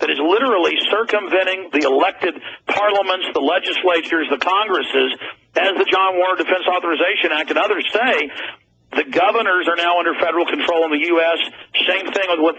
that is literally circumventing the elected parliaments, the legislatures, the Congresses, as the John Warner Defense Authorization Act and others say. The governors are now under federal control in the U.S. Same thing with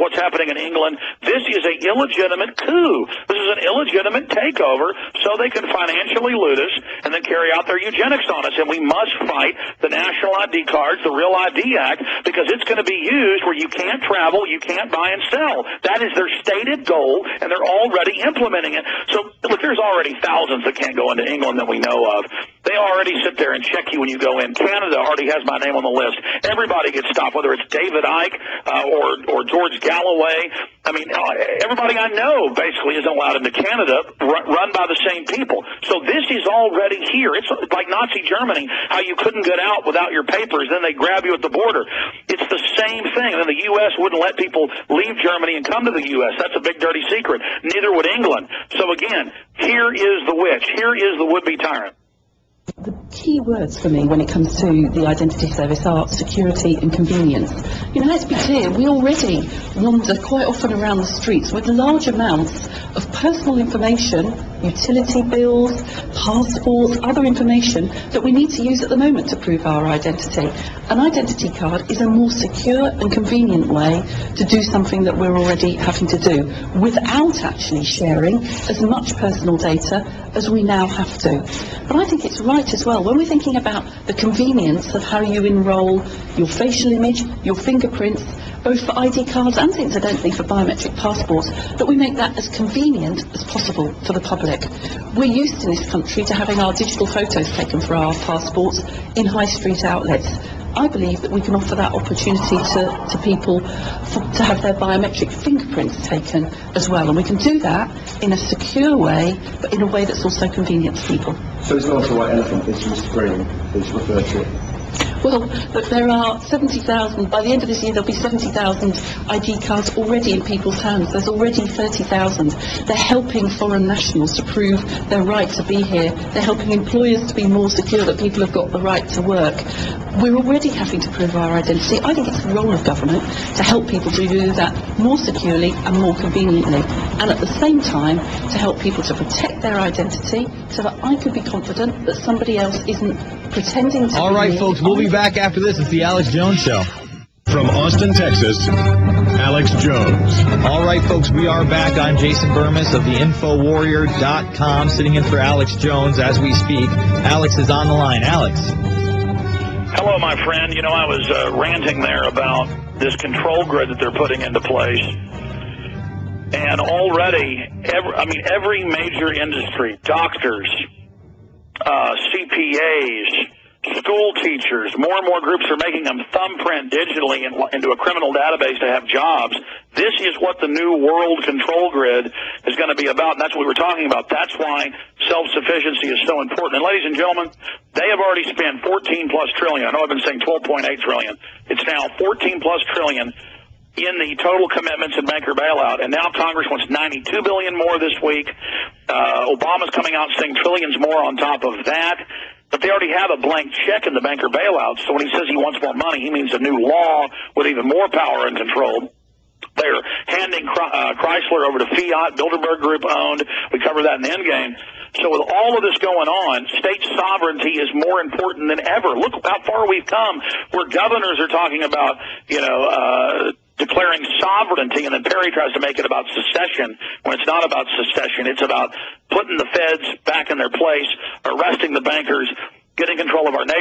what's happening in England. This is an illegitimate coup. This is an illegitimate takeover so they can financially loot us and then carry out their eugenics on us. And we must fight the National ID cards, the Real ID Act, because it's going to be used where you can't travel, you can't buy and sell. That is their stated goal, and they're already implementing it. So, look, there's already thousands that can't go into England that we know of. They already sit there and check you when you go in. Canada already has my name on the list. Everybody gets stopped, whether it's David Icke or George Galloway. I mean, everybody I know basically isn't allowed into Canada, run by the same people. So this is already here. It's like Nazi Germany, how you couldn't get out without your papers, then they grab you at the border. It's the same thing. And then the U.S. wouldn't let people leave Germany and come to the U.S. That's a big dirty secret. Neither would England. So again, here is the witch. Here is the would-be tyrant. The key words for me when it comes to the identity service are security and convenience. You know, let's be clear, we already wander quite often around the streets with large amounts of personal information, utility bills, passports, other information that we need to use at the moment to prove our identity. An identity card is a more secure and convenient way to do something that we're already having to do without actually sharing as much personal data as we now have to. But I think it's right as well, when we're thinking about the convenience of how you enrol your facial image, your fingerprints, both for ID cards and incidentally for biometric passports, that we make that as convenient as possible for the public. We're used in this country to having our digital photos taken for our passports in high street outlets. I believe that we can offer that opportunity to people to have their biometric fingerprints taken as well, and we can do that in a secure way, but in a way that's also convenient to people. So it's not a white elephant, it's Mr. Graham who's referred to it. Well, there are 70,000, by the end of this year there'll be 70,000 ID cards already in people's hands. There's already 30,000. They're helping foreign nationals to prove their right to be here. They're helping employers to be more secure that people have got the right to work. We're already having to prove our identity. I think it's the role of government to help people to do that more securely and more conveniently, and at the same time to help people to protect their identity so that I can be confident that somebody else isn't pretending to be. All right, folks, we'll be back after this. It's the Alex Jones Show. From Austin, Texas, Alex Jones. All right, folks, we are back. I'm Jason Burmis of the Infowarrior.com, sitting in for Alex Jones as we speak. Alex is on the line. Alex. Hello, my friend. You know, I was ranting there about this control grid that they're putting into place. And already, every major industry, doctors, CPAs, school teachers, more and more groups are making them thumbprint digitally into a criminal database to have jobs. This is what the new world control grid is going to be about, and that's what we were talking about. That's why self-sufficiency is so important. And ladies and gentlemen, they have already spent 14+ trillion. I know I've been saying 12.8 trillion. It's now 14+ trillion in the total commitments in banker bailout, and now Congress wants $92 billion more this week. Obama's coming out saying trillions more on top of that. But they already have a blank check in the banker bailout, so when he says he wants more money, he means a new law with even more power and control. They're handing Chrysler over to Fiat, Bilderberg Group owned. We covered that in the endgame. So with all of this going on, state sovereignty is more important than ever. Look how far we've come, where governors are talking about, declaring sovereignty, and then Perry tries to make it about secession when it's not about secession. It's about putting the feds back in their place, arresting the bankers, getting control of our nation.